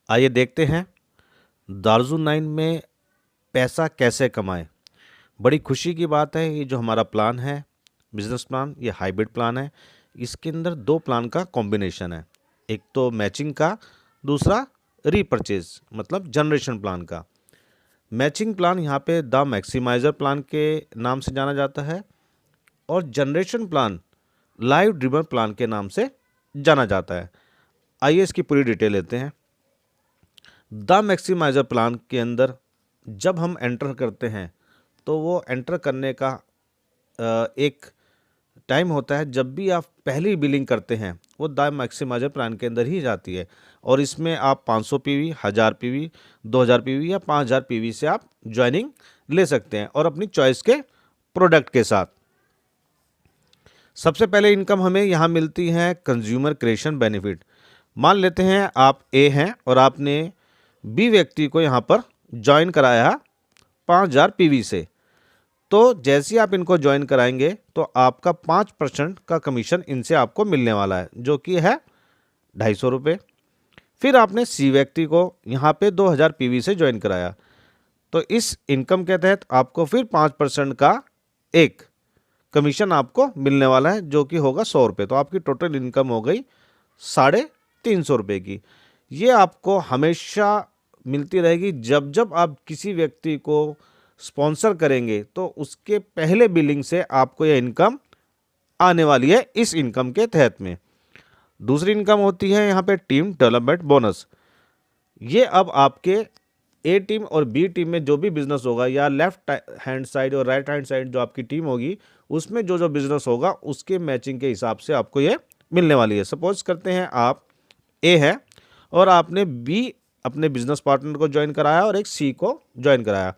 आइए देखते हैं दार्जुन 9 में पैसा कैसे कमाएं। बड़ी खुशी की बात है, ये जो हमारा प्लान है, बिजनेस प्लान, ये हाइब्रिड प्लान है। इसके अंदर दो प्लान का कॉम्बिनेशन है, एक तो मैचिंग का, दूसरा रीपर्चेज मतलब जनरेशन प्लान का। मैचिंग प्लान यहाँ पे द मैक्सिमाइजर प्लान के नाम से जाना जाता है और generation plan live driven plan के नाम से जाना जाता है। आइए इसकी पूरी डिटेल लेते हैं। द मैक्सिमाइजर प्लान के अंदर जब हम एंटर करते हैं तो वो एंटर करने का एक टाइम होता है, जब भी आप पहली बिलिंग करते हैं वो द मैक्सिमाइजर प्लान के अंदर ही जाती है और इसमें आप 500 पीवी, 1000 पीवी, 2000 पीवी या 5000 पीवी से आप ज्वाइनिंग ले सकते हैं और अपनी चॉइस के प्रोडक्ट के साथ। सबसे पहले इनकम हमें यहाँ मिलती है कंज्यूमर क्रिएशन बेनिफिट। मान लेते हैं आप ए हैं और आपने बी व्यक्ति को यहाँ पर ज्वाइन कराया 5000 पीवी से, तो जैसे ही आप इनको ज्वाइन कराएंगे तो आपका 5% का कमीशन इनसे आपको मिलने वाला है, जो कि है 250 रुपये। फिर आपने सी व्यक्ति को यहाँ पे 2000 पीवी से ज्वाइन कराया, तो इस इनकम के तहत आपको फिर 5% का एक कमीशन आपको मिलने वाला है, जो कि होगा 100 रुपये। तो आपकी टोटल इनकम हो गई 350 रुपये की। ये आपको हमेशा मिलती रहेगी। जब जब आप किसी व्यक्ति को स्पॉन्सर करेंगे तो उसके पहले बिलिंग से आपको यह इनकम आने वाली है इस इनकम के तहत में। दूसरी इनकम होती है यहाँ पे टीम डेवलपमेंट बोनस। ये अब आपके ए टीम और बी टीम में जो भी बिजनेस होगा, या लेफ्ट हैंड साइड और राइट हैंड साइड जो आपकी टीम होगी, उसमें जो जो बिजनेस होगा उसके मैचिंग के हिसाब से आपको ये मिलने वाली है। सपोज करते हैं आप ए है और आपने बी अपने बिजनेस पार्टनर को ज्वाइन कराया और एक सी को ज्वाइन कराया।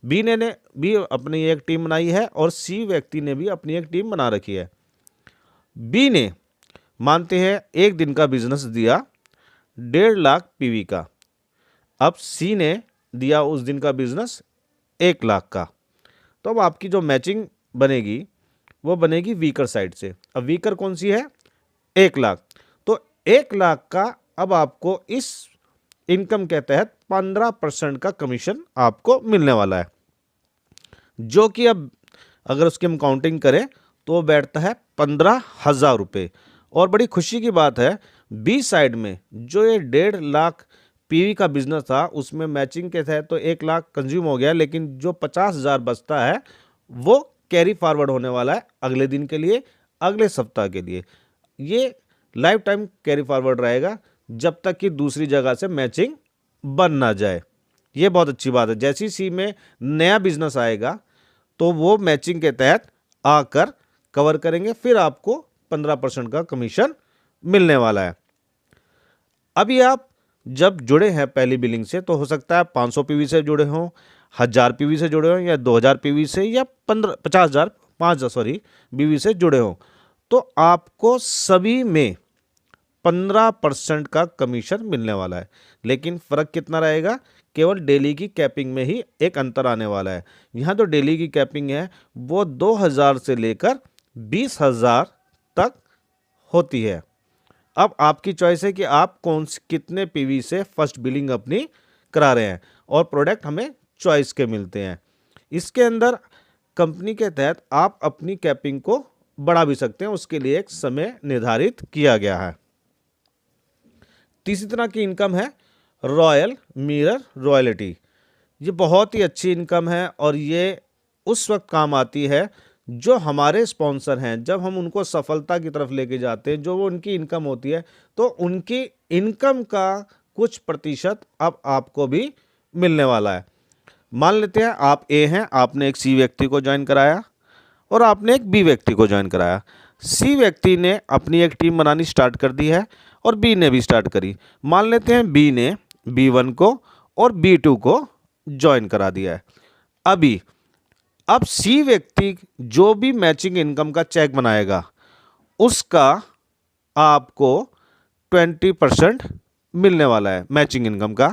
बी ने भी अपनी एक टीम बनाई है और सी व्यक्ति ने भी अपनी एक टीम बना रखी है। बी ने मानते हैं एक दिन का बिजनेस दिया 1.5 लाख पीवी का। अब सी ने दिया उस दिन का बिजनेस 1 लाख का। तो अब आपकी जो मैचिंग बनेगी वो बनेगी वीकर साइड से। अब वीकर कौन सी है? 1 लाख। तो 1 लाख का अब आपको इस इनकम के तहत 15% का कमीशन आपको मिलने वाला है, जो कि अब अगर उसकी हम काउंटिंग करें तो बैठता है 15,000 रुपये। और बड़ी खुशी की बात है, बी साइड में जो ये 1.5 लाख पीवी का बिजनेस था उसमें मैचिंग के तहत तो 1 लाख कंज्यूम हो गया, लेकिन जो 50,000 बचता है वो कैरी फॉरवर्ड होने वाला है अगले दिन के लिए, अगले सप्ताह के लिए। ये लाइफ टाइम कैरी फॉरवर्ड रहेगा जब तक कि दूसरी जगह से मैचिंग बन ना जाए। ये बहुत अच्छी बात है। जैसी सी में नया बिजनेस आएगा तो वो मैचिंग के तहत आकर कवर करेंगे, फिर आपको 15% का कमीशन मिलने वाला है। अभी आप जब जुड़े हैं पहली बिलिंग से, तो हो सकता है 500 पीवी से जुड़े हों, 1000 पीवी से जुड़े हों, या 2000 पीवी से, या 50,000 पीवी से जुड़े हों, तो आपको सभी में 15% का कमीशन मिलने वाला है। लेकिन फ़र्क कितना रहेगा? केवल डेली की कैपिंग में ही एक अंतर आने वाला है। यहाँ तो डेली की कैपिंग है वो 2000 से लेकर 20,000 तक होती है। अब आपकी चॉइस है कि आप कितने पीवी से फर्स्ट बिलिंग अपनी करा रहे हैं, और प्रोडक्ट हमें चॉइस के मिलते हैं। इसके अंदर कंपनी के तहत आप अपनी कैपिंग को बढ़ा भी सकते हैं, उसके लिए एक समय निर्धारित किया गया है। तीसरी तरह की इनकम है रॉयल मिरर रॉयल्टी। ये बहुत ही अच्छी इनकम है और ये उस वक्त काम आती है जो हमारे स्पॉन्सर हैं, जब हम उनको सफलता की तरफ लेके जाते हैं, जो वो उनकी इनकम होती है, तो उनकी इनकम का कुछ प्रतिशत अब आपको भी मिलने वाला है। मान लेते हैं आप ए हैं, आपने एक सी व्यक्ति को ज्वाइन कराया और आपने एक बी व्यक्ति को ज्वाइन कराया। सी व्यक्ति ने अपनी एक टीम बनानी स्टार्ट कर दी है और बी ने भी स्टार्ट करी। मान लेते हैं बी ने B1 को और B2 को ज्वाइन करा दिया है। अब सी व्यक्ति जो भी मैचिंग इनकम का चेक बनाएगा उसका आपको 20% मिलने वाला है मैचिंग इनकम का।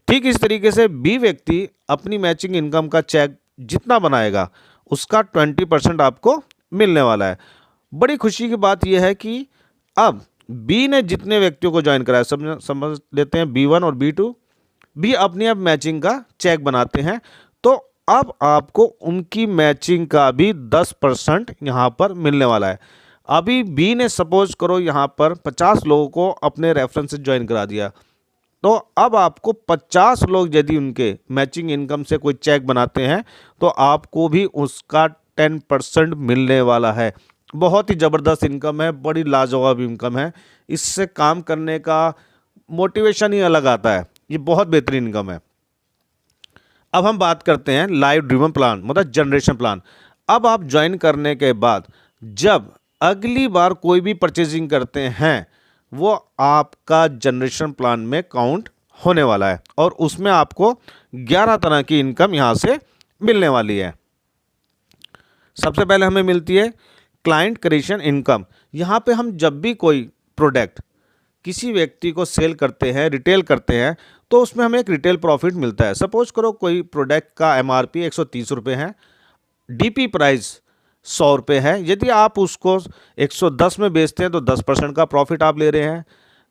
ठीक इस तरीके से बी व्यक्ति अपनी मैचिंग इनकम का चेक जितना बनाएगा उसका 20% आपको मिलने वाला है। बड़ी खुशी की बात यह है कि अब बी ने जितने व्यक्तियों को ज्वाइन कराया, सब समझ लेते हैं B1 और B2, भी अपनी अब मैचिंग का चेक बनाते हैं। तो अब आपको उनकी मैचिंग का भी 10% यहाँ पर मिलने वाला है। अभी बी ने सपोज करो यहाँ पर 50 लोगों को अपने रेफरेंस से ज्वाइन करा दिया, तो अब आपको 50 लोग यदि उनके मैचिंग इनकम से कोई चेक बनाते हैं तो आपको भी उसका 10% मिलने वाला है। बहुत ही ज़बरदस्त इनकम है, बड़ी लाजवाब इनकम है। इससे काम करने का मोटिवेशन ही अलग आता है। ये बहुत बेहतरीन इनकम है। अब हम बात करते हैं लाइव ड्रिवन प्लान, मतलब जनरेशन प्लान। अब आप ज्वाइन करने के बाद जब अगली बार कोई भी परचेजिंग करते हैं, वो आपका जनरेशन प्लान में काउंट होने वाला है और उसमें आपको 11 तरह की इनकम यहाँ से मिलने वाली है। सबसे पहले हमें मिलती है क्लाइंट क्रिएशन इनकम। यहाँ पे हम जब भी कोई प्रोडक्ट किसी व्यक्ति को सेल करते हैं, रिटेल करते हैं, तो उसमें हमें एक रिटेल प्रॉफिट मिलता है। सपोज करो कोई प्रोडक्ट का MRP 130 रुपये है, DP प्राइस 100 रुपये है। यदि आप उसको 110 में बेचते हैं तो 10% का प्रॉफिट आप ले रहे हैं,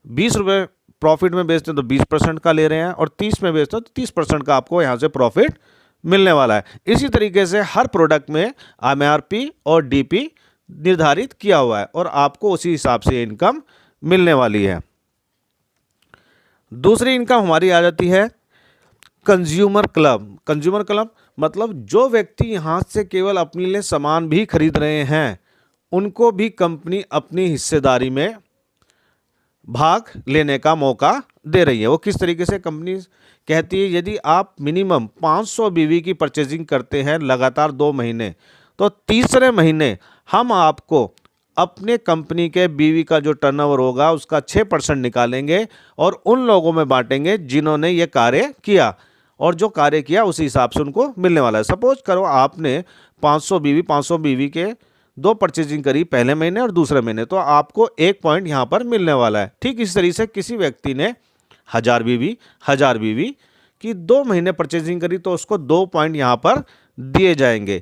20 रुपये प्रॉफिट में बेचते हैं तो 20% का ले रहे हैं, और 30 में बेचते हैं तो 30% का आपको यहाँ से प्रॉफिट मिलने वाला है। इसी तरीके से हर प्रोडक्ट में MRP और DP निर्धारित किया हुआ है और आपको उसी हिसाब से इनकम मिलने वाली है। दूसरी इनकम हमारी आ जाती है कंज्यूमर क्लब। कंज्यूमर क्लब मतलब जो व्यक्ति यहाँ से केवल अपने लिए सामान भी खरीद रहे हैं, उनको भी कंपनी अपनी हिस्सेदारी में भाग लेने का मौका दे रही है। वो किस तरीके से कंपनी कहती है, यदि आप मिनिमम 500 BV की परचेजिंग करते हैं लगातार 2 महीने, तो तीसरे महीने हम आपको अपने कंपनी के BV का जो टर्नओवर होगा उसका 6% निकालेंगे और उन लोगों में बांटेंगे जिन्होंने ये कार्य किया, और जो कार्य किया उसी हिसाब से उनको मिलने वाला है। सपोज करो आपने 500 BV के 2 परचेजिंग करी पहले महीने और दूसरे महीने, तो आपको 1 पॉइंट यहाँ पर मिलने वाला है। ठीक इस तरीके से किसी व्यक्ति ने 1000 BV की 2 महीने परचेजिंग करी तो उसको 2 पॉइंट यहाँ पर दिए जाएंगे।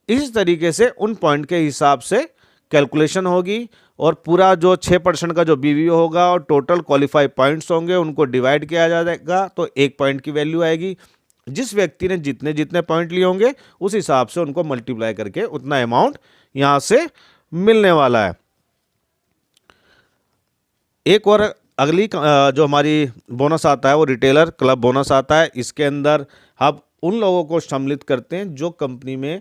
इस तरीके से उन पॉइंट के हिसाब से कैलकुलेशन होगी और पूरा जो 6% का जो BV होगा और टोटल क्वालिफाइड पॉइंट्स होंगे उनको डिवाइड किया जाएगा, तो 1 पॉइंट की वैल्यू आएगी। जिस व्यक्ति ने जितने जितने पॉइंट लिए होंगे उस हिसाब से उनको मल्टीप्लाई करके उतना अमाउंट यहाँ से मिलने वाला है। एक और अगली जो हमारी बोनस आता है वो रिटेलर क्लब बोनस आता है। इसके अंदर हम उन लोगों को सम्मिलित करते हैं जो कंपनी में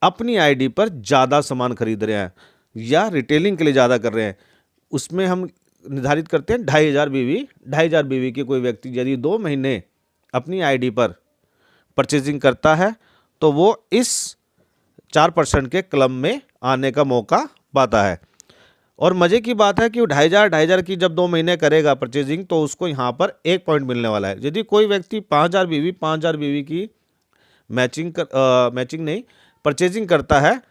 अपनी ID पर ज़्यादा सामान खरीद रहे हैं या रिटेलिंग के लिए ज़्यादा कर रहे हैं। उसमें हम निर्धारित करते हैं 2500 BV की कोई व्यक्ति यदि 2 महीने अपनी ID पर परचेजिंग करता है तो वो इस 4% के क्लब में आने का मौका पाता है। और मज़े की बात है कि 2500 की जब 2 महीने करेगा परचेजिंग तो उसको यहाँ पर 1 पॉइंट मिलने वाला है। यदि कोई व्यक्ति 5000 BV की मैचिंग नहीं परचेजिंग करता है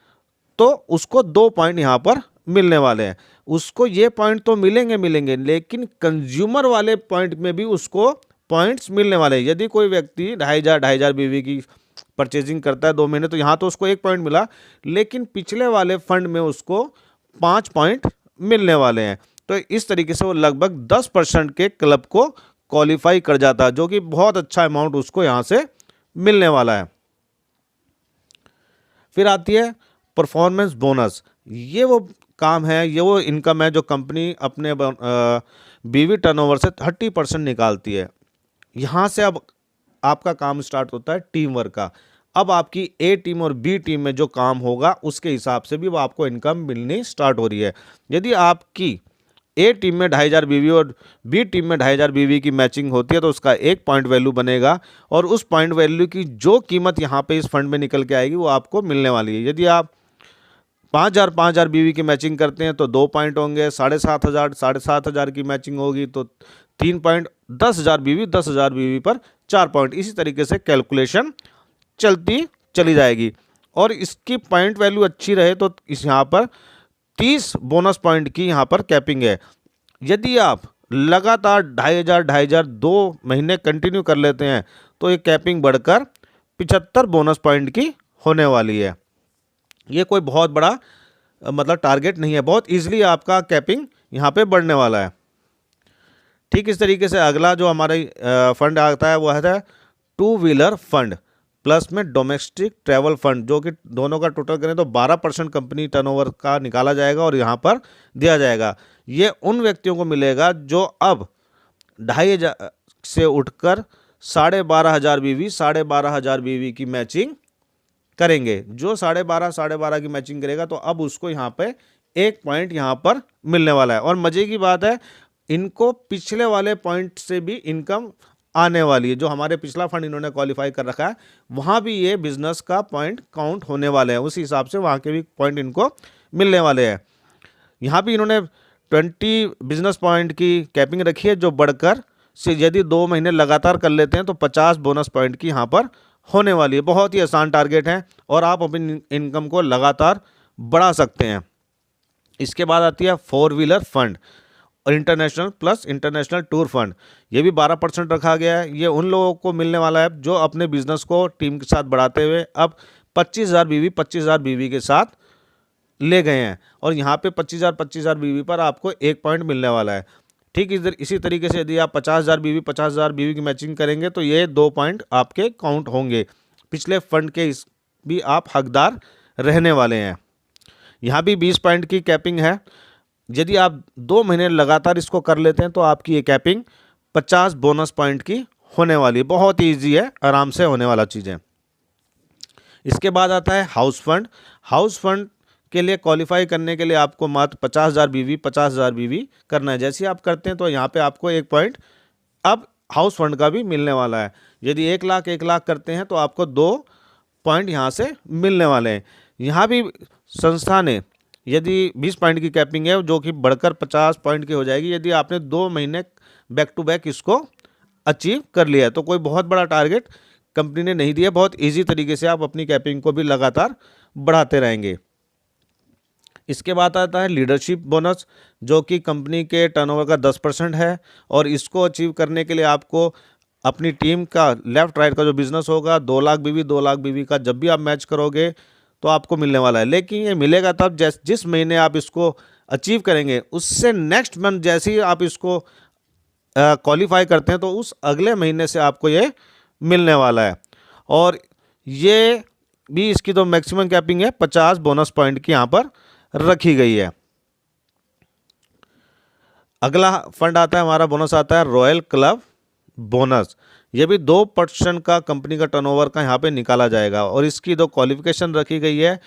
तो उसको 2 पॉइंट यहाँ पर मिलने वाले हैं। उसको ये पॉइंट तो मिलेंगे, लेकिन कंज्यूमर वाले पॉइंट में भी उसको पॉइंट्स मिलने वाले हैं। यदि कोई व्यक्ति 2500 BV की परचेजिंग करता है 2 महीने तो यहाँ तो उसको 1 पॉइंट मिला, लेकिन पिछले वाले फंड में उसको 5 पॉइंट मिलने वाले हैं। तो इस तरीके से वो लगभग 10% के क्लब को क्वालिफाई कर जाता है, जो कि बहुत अच्छा अमाउंट उसको यहाँ से मिलने वाला है। फिर आती है परफॉर्मेंस बोनस। ये वो काम है, ये वो इनकम है जो कंपनी अपने BV टर्नओवर से 30% निकालती है। यहाँ से अब आपका काम स्टार्ट होता है टीम वर्क का। अब आपकी A टीम और B टीम में जो काम होगा उसके हिसाब से भी वो आपको इनकम मिलनी स्टार्ट हो रही है। यदि आपकी A टीम में 2500 BV और B टीम में 2500 BV की मैचिंग होती है तो उसका 1 पॉइंट वैल्यू बनेगा और उस पॉइंट वैल्यू की जो कीमत यहाँ पे इस फंड में निकल के आएगी वो आपको मिलने वाली है। यदि आप 5000 BV की मैचिंग करते हैं तो 2 पॉइंट होंगे, 7500 की मैचिंग होगी तो 3 पॉइंट, 10,000 BV पर 4 पॉइंट। इसी तरीके से कैलकुलेशन चलती चली जाएगी और इसकी पॉइंट वैल्यू अच्छी रहे तो इस यहाँ पर 30 बोनस पॉइंट की यहाँ पर कैपिंग है। यदि आप लगातार 2500 2 महीने कंटिन्यू कर लेते हैं तो ये कैपिंग बढ़कर 75 बोनस पॉइंट की होने वाली है। ये कोई बहुत बड़ा मतलब टारगेट नहीं है, बहुत ईजिली आपका कैपिंग यहाँ पे बढ़ने वाला है। ठीक इस तरीके से अगला जो हमारे फंड आता है वो है टू व्हीलर फंड प्लस में डोमेस्टिक ट्रैवल फंड, जो कि दोनों का टोटल करें तो 12% कंपनी टर्नओवर का निकाला जाएगा और यहाँ पर दिया जाएगा। ये उन व्यक्तियों को मिलेगा जो अब 2,500 से उठकर 12,500 बीवी 12,500 बीवी की मैचिंग करेंगे। जो 12,500 की मैचिंग करेगा तो अब उसको यहाँ पे 1 पॉइंट यहाँ पर मिलने वाला है। और मज़े की बात है, इनको पिछले वाले पॉइंट से भी इनकम आने वाली है। जो हमारे पिछला फंड इन्होंने क्वालिफाई कर रखा है वहाँ भी ये बिजनेस का पॉइंट काउंट होने वाले हैं, उसी हिसाब से वहाँ के भी पॉइंट इनको मिलने वाले हैं। यहाँ भी इन्होंने 20 बिजनेस पॉइंट की कैपिंग रखी है, जो बढ़कर से यदि 2 महीने लगातार कर लेते हैं तो 50 बोनस पॉइंट की यहाँ पर होने वाली है। बहुत ही आसान टारगेट है और आप अपनी इनकम को लगातार बढ़ा सकते हैं। इसके बाद आती है 4 व्हीलर फंड और international plus international tour fund. ये भी 12% रखा गया है। ये उन लोगों को मिलने वाला है जो अपने बिजनेस को टीम के साथ बढ़ाते हुए अब 25,000 बीवी के साथ ले गए हैं और यहाँ पे 25,000 बीवी पर आपको 1 पॉइंट मिलने वाला है। ठीक इसी तरीके से यदि आप 50,000 बीवी की मैचिंग करेंगे तो ये 2 पॉइंट आपके काउंट होंगे। पिछले फंड के भी आप हकदार रहने वाले हैं। यहाँ भी 20 पॉइंट की कैपिंग है। यदि आप 2 महीने लगातार इसको कर लेते हैं तो आपकी ये कैपिंग 50 बोनस पॉइंट की होने वाली है। बहुत ही ईजी है, आराम से होने वाला चीज़ है। इसके बाद आता है हाउस फंड। हाउस फंड के लिए क्वालिफाई करने के लिए आपको मात्र 50,000 बीवी करना है। जैसे आप करते हैं तो यहाँ पे आपको 1 पॉइंट अब हाउस फंड का भी मिलने वाला है। यदि 1 लाख करते हैं तो आपको 2 पॉइंट यहाँ से मिलने वाले हैं। यहाँ भी संस्था ने यदि 20 पॉइंट की कैपिंग है जो कि बढ़कर 50 पॉइंट की हो जाएगी यदि आपने 2 महीने बैक टू बैक इसको अचीव कर लिया है। तो कोई बहुत बड़ा टारगेट कंपनी ने नहीं दिया, बहुत इजी तरीके से आप अपनी कैपिंग को भी लगातार बढ़ाते रहेंगे। इसके बाद आता है लीडरशिप बोनस, जो कि कंपनी के टर्नओवर का 10% है और इसको अचीव करने के लिए आपको अपनी टीम का लेफ्ट राइट का जो बिजनेस होगा 2 लाख बीवी का जब भी आप मैच करोगे तो आपको मिलने वाला है। लेकिन ये मिलेगा तब जिस महीने आप इसको अचीव करेंगे उससे नेक्स्ट मंथ जैसे ही आप इसको क्वालिफाई करते हैं तो उस अगले महीने से आपको ये मिलने वाला है। और ये भी इसकी तो मैक्सिमम कैपिंग है 50 बोनस पॉइंट की यहाँ पर रखी गई है। अगला फंड आता है हमारा बोनस आता है रॉयल क्लब बोनस। ये भी 2% का कंपनी का टर्नओवर का यहाँ पे निकाला जाएगा और इसकी जो क्वालिफिकेशन रखी गई है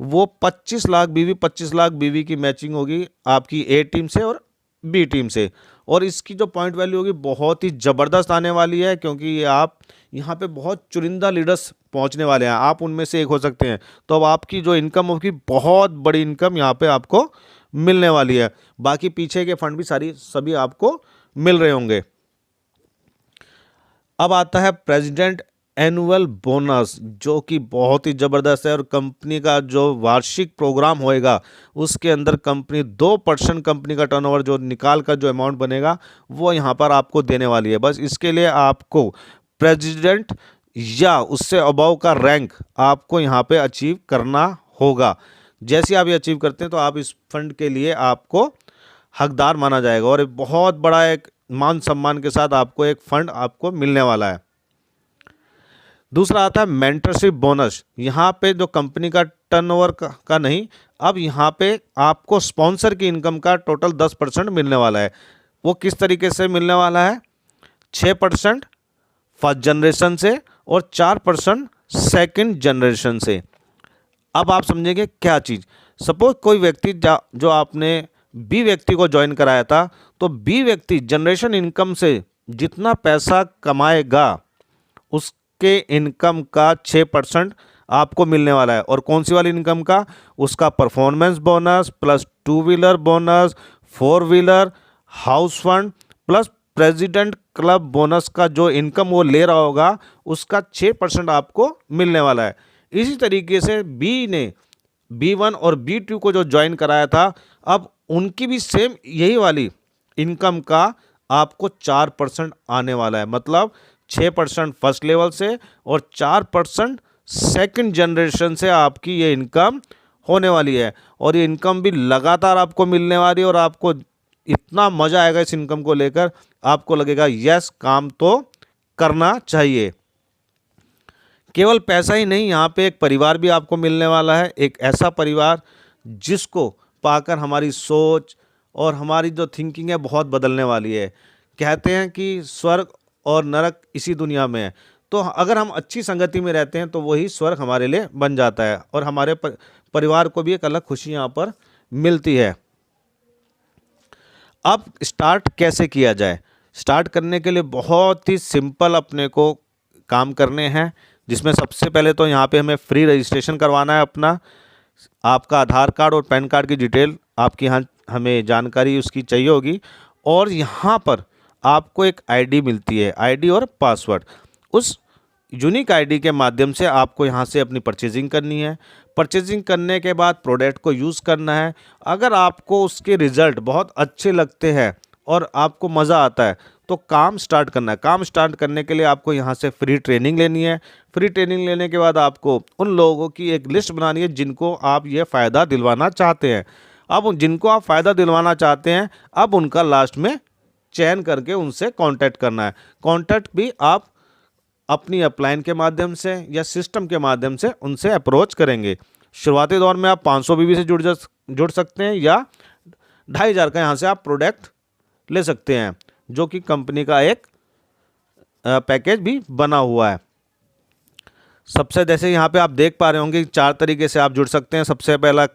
वो 25 लाख बीवी की मैचिंग होगी आपकी ए टीम से और बी टीम से। और इसकी जो पॉइंट वैल्यू होगी बहुत ही ज़बरदस्त आने वाली है, क्योंकि ये आप यहाँ पे बहुत चुनिंदा लीडर्स पहुँचने वाले हैं, आप उनमें से एक हो सकते हैं। तो अब आपकी जो इनकम होगी बहुत बड़ी इनकम यहाँ पे आपको मिलने वाली है। बाकी पीछे के फंड भी सभी आपको मिल रहे होंगे। अब आता है प्रेसिडेंट एनुअल बोनस, जो कि बहुत ही ज़बरदस्त है और कंपनी का जो वार्षिक प्रोग्राम होएगा उसके अंदर कंपनी 2% कंपनी का टर्नओवर जो निकाल कर जो अमाउंट बनेगा वो यहाँ पर आपको देने वाली है। बस इसके लिए आपको प्रेसिडेंट या उससे अबव का रैंक आपको यहाँ पे अचीव करना होगा। जैसे आप ये अचीव करते हैं तो आप इस फंड के लिए आपको हकदार माना जाएगा और बहुत बड़ा एक मान सम्मान के साथ आपको एक फंड आपको मिलने वाला है। दूसरा आता है मेंटरशिप बोनस। यहाँ पे जो कंपनी का टर्नओवर का नहीं, अब यहाँ पे आपको स्पॉन्सर की इनकम का टोटल 10% मिलने वाला है। वो किस तरीके से मिलने वाला है? 6% फर्स्ट जनरेशन से और 4% सेकंड जनरेशन से। अब आप समझेंगे क्या चीज़। सपोज कोई व्यक्ति जो आपने बी व्यक्ति को ज्वाइन कराया था, तो बी व्यक्ति जनरेशन इनकम से जितना पैसा कमाएगा उसके इनकम का 6% आपको मिलने वाला है। और कौन सी वाली इनकम का? उसका performance bonus plus 2 wheeler bonus, 4 wheeler, house fund plus president club bonus का जो इनकम वो ले रहा होगा उसका 6% आपको मिलने वाला है। इसी तरीके से बी ने B1 और B2 को जो ज्वाइन कराया था, अब उनकी भी सेम यही वाली इनकम का आपको 4% आने वाला है। मतलब 6% फर्स्ट लेवल से और 4% सेकंड जनरेशन से आपकी ये इनकम होने वाली है। और ये इनकम भी लगातार आपको मिलने वाली है और आपको इतना मज़ा आएगा इस इनकम को लेकर, आपको लगेगा यस काम तो करना चाहिए। केवल पैसा ही नहीं, यहाँ पे एक परिवार भी आपको मिलने वाला है, एक ऐसा परिवार जिसको पाकर हमारी सोच और हमारी जो थिंकिंग है बहुत बदलने वाली है। कहते हैं कि स्वर्ग और नरक इसी दुनिया में है, तो अगर हम अच्छी संगति में रहते हैं तो वही स्वर्ग हमारे लिए बन जाता है और हमारे परिवार को भी एक अलग खुशी यहाँ पर मिलती है। अब स्टार्ट कैसे किया जाए? स्टार्ट करने के लिए बहुत ही सिंपल अपने को काम करने हैं, जिसमें सबसे पहले तो यहाँ पे हमें फ्री रजिस्ट्रेशन करवाना है अपना। आपका आधार कार्ड और पैन कार्ड की डिटेल आपकी यहाँ हमें जानकारी उसकी चाहिए होगी, और यहाँ पर आपको एक आईडी मिलती है, आईडी और पासवर्ड। उस यूनिक आईडी के माध्यम से आपको यहाँ से अपनी परचेजिंग करनी है। परचेजिंग करने के बाद प्रोडक्ट को यूज़ करना है। अगर आपको उसके रिज़ल्ट बहुत अच्छे लगते हैं और आपको मज़ा आता है तो काम स्टार्ट करना है। काम स्टार्ट करने के लिए आपको यहाँ से फ्री ट्रेनिंग लेनी है। फ्री ट्रेनिंग लेने के बाद आपको उन लोगों की एक लिस्ट बनानी है जिनको आप ये फ़ायदा दिलवाना चाहते हैं। अब जिनको आप फ़ायदा दिलवाना चाहते हैं, अब उनका लास्ट में चयन करके उनसे कांटेक्ट करना है। कांटेक्ट भी आप अपनी अपलाइन के माध्यम से या सिस्टम के माध्यम से उनसे अप्रोच करेंगे। शुरुआती दौर में आप 500 बीवी से जुड़ सकते हैं या 2500 का यहाँ से आप प्रोडक्ट ले सकते हैं, जो कि कंपनी का एक पैकेज भी बना हुआ है। सबसे जैसे यहाँ पे आप देख पा रहे होंगे 4 तरीके से आप जुड़ सकते हैं। सबसे पहला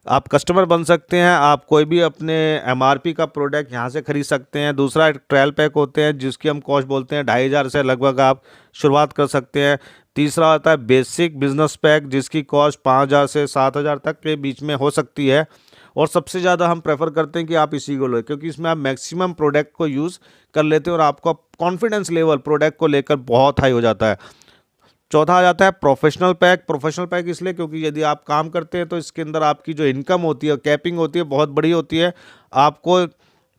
आप कस्टमर बन सकते हैं, आप कोई भी अपने एमआरपी का प्रोडक्ट यहाँ से खरीद सकते हैं। दूसरा एक ट्रायल पैक होते हैं जिसकी हम कॉस्ट बोलते हैं, 2500 से लगभग आप शुरुआत कर सकते हैं। तीसरा होता है बेसिक बिजनेस पैक जिसकी कॉस्ट 5000 से 7000 तक के बीच में हो सकती है, और सबसे ज़्यादा हम प्रेफर करते हैं कि आप इसी को लो, क्योंकि इसमें आप मैक्सिमम प्रोडक्ट को यूज़ कर लेते हैं और आपका कॉन्फिडेंस लेवल प्रोडक्ट को लेकर बहुत हाई हो जाता है। चौथा आ जाता है प्रोफेशनल पैक। प्रोफेशनल पैक इसलिए क्योंकि यदि आप काम करते हैं तो इसके अंदर आपकी जो इनकम होती है, कैपिंग होती है, बहुत बड़ी होती है। आपको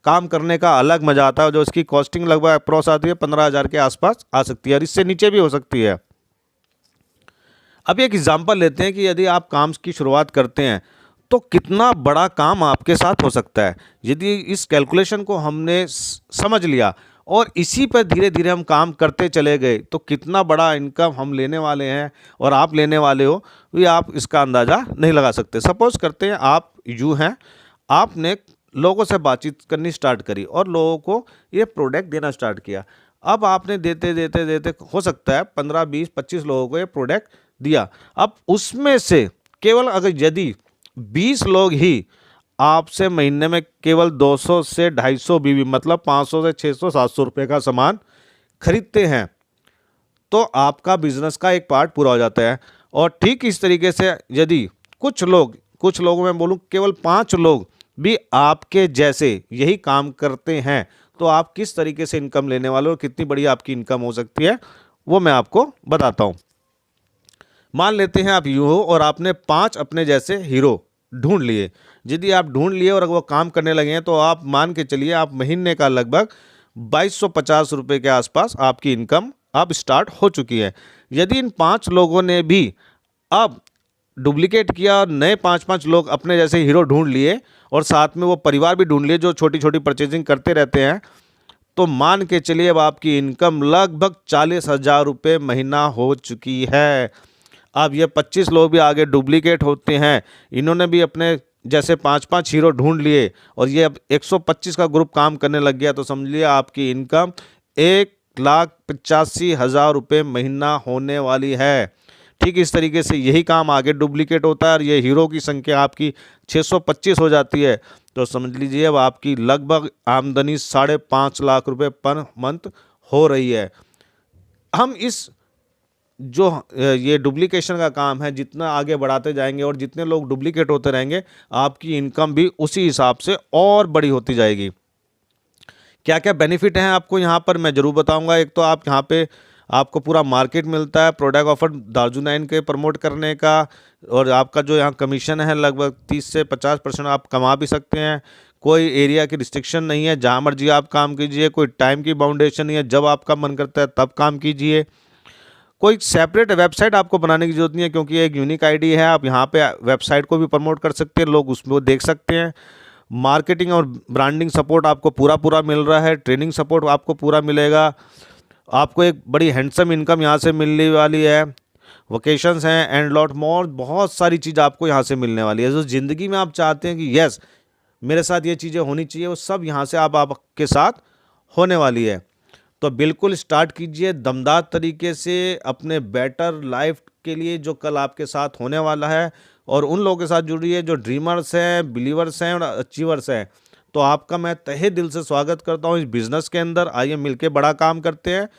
काम करने का अलग मज़ा आता है, जो इसकी कॉस्टिंग लगभग अप्रॉक्स आती है 15000 के आसपास आ सकती है और इससे नीचे भी हो सकती है। अब एक एग्जांपल लेते हैं कि यदि आप काम की शुरुआत करते हैं तो कितना बड़ा काम आपके साथ हो सकता है। यदि इस कैलकुलेशन को हमने समझ लिया और इसी पर धीरे धीरे हम काम करते चले गए तो कितना बड़ा इनकम हम लेने वाले हैं और आप लेने वाले हो, ये आप इसका अंदाज़ा नहीं लगा सकते। सपोज़ करते हैं आप यूँ हैं, आपने लोगों से बातचीत करनी स्टार्ट करी और लोगों को ये प्रोडक्ट देना स्टार्ट किया। अब आपने देते देते देते हो सकता है 15, 20, 25 लोगों को ये प्रोडक्ट दिया। अब उसमें से केवल अगर यदि 20 लोग ही आपसे महीने में केवल 200 से 250 बीवी मतलब 500 से 600 700 रुपये का सामान खरीदते हैं तो आपका बिजनेस का एक पार्ट पूरा हो जाता है। और ठीक इस तरीके से यदि कुछ लोगों में बोलूँ केवल 5 लोग भी आपके जैसे यही काम करते हैं तो आप किस तरीके से इनकम लेने वाले हो और कितनी बड़ी आपकी इनकम हो सकती है वो मैं आपको बताता हूँ। मान लेते हैं आप यूँ हो और आपने 5 अपने जैसे हीरो ढूंढ लिए। यदि आप ढूंढ लिए और वो काम करने लगे हैं तो आप मान के चलिए आप महीने का लगभग 2250 रुपये के आसपास आपकी इनकम अब स्टार्ट हो चुकी है। यदि इन 5 लोगों ने भी अब डुप्लीकेट किया और नए 5-5 लोग अपने जैसे हीरो ढूंढ लिए और साथ में वो परिवार भी ढूंढ लिए जो छोटी छोटी परचेजिंग करते रहते हैं, तो मान के चलिए अब आपकी इनकम लगभग 40,000 रुपये महीना हो चुकी है। अब ये 25 लोग भी आगे डुप्लीकेट होते हैं, इन्होंने भी अपने जैसे 5-5 हीरो ढूंढ लिए और ये अब 125 का ग्रुप काम करने लग गया, तो समझिए आपकी इनकम 1,85,000 रुपये महीना होने वाली है। ठीक इस तरीके से यही काम आगे डुप्लीकेट होता है और ये हीरो की संख्या आपकी 625 हो जाती है, तो समझ लीजिए अब आपकी लगभग आमदनी 5.5 लाख रुपये पर मंथ हो रही है। हम इस जो ये डुप्लीकेशन का काम है जितना आगे बढ़ाते जाएंगे और जितने लोग डुप्लीकेट होते रहेंगे आपकी इनकम भी उसी हिसाब से और बड़ी होती जाएगी। क्या क्या बेनिफिट हैं आपको यहाँ पर मैं ज़रूर बताऊंगा। एक तो आप यहाँ पे आपको पूरा मार्केट मिलता है प्रोडक्ट ऑफर दार्जुनाइन के प्रमोट करने का, और आपका जो यहाँ कमीशन है लगभग 30 से 50% आप कमा भी सकते हैं। कोई एरिया की रिस्ट्रिक्शन नहीं है, जहाँ मर्जी आप काम कीजिए, कोई टाइम की बाउंडेशन नहीं है, जब आपका मन करता है तब काम कीजिए। कोई सेपरेट वेबसाइट आपको बनाने की जरूरत नहीं है क्योंकि एक यूनिक आईडी है, आप यहाँ पे वेबसाइट को भी प्रमोट कर सकते हैं, लोग उसमें देख सकते हैं। मार्केटिंग और ब्रांडिंग सपोर्ट आपको पूरा मिल रहा है, ट्रेनिंग सपोर्ट आपको पूरा मिलेगा, आपको एक बड़ी हैंडसम इनकम यहाँ से मिलने वाली है, वोकेशंस हैं एंड लॉट मोर, बहुत सारी चीज़ आपको यहाँ से मिलने वाली है। जो ज़िंदगी में आप चाहते हैं कि यस मेरे साथ ये चीज़ें होनी चाहिए, वो सब यहाँ से आपके साथ होने वाली है। तो बिल्कुल स्टार्ट कीजिए दमदार तरीके से अपने बेटर लाइफ के लिए जो कल आपके साथ होने वाला है, और उन लोगों के साथ जुड़िए जो ड्रीमर्स हैं, बिलीवर्स हैं और अचीवर्स हैं। तो आपका मैं तहे दिल से स्वागत करता हूँ इस बिज़नेस के अंदर। आइए मिलके बड़ा काम करते हैं।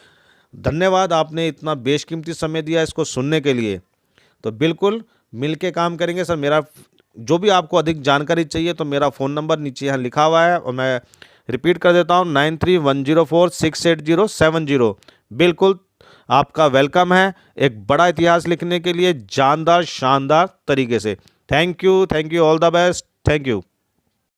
धन्यवाद, आपने इतना बेशकीमती समय दिया इसको सुनने के लिए। तो बिल्कुल मिलके काम करेंगे सर। मेरा जो भी आपको अधिक जानकारी चाहिए तो मेरा फ़ोन नंबर नीचे यहाँ लिखा हुआ है, और मैं रिपीट कर देता हूँ 9310468070। बिल्कुल आपका वेलकम है एक बड़ा इतिहास लिखने के लिए जानदार शानदार तरीके से। Thank you, all the best, thank you.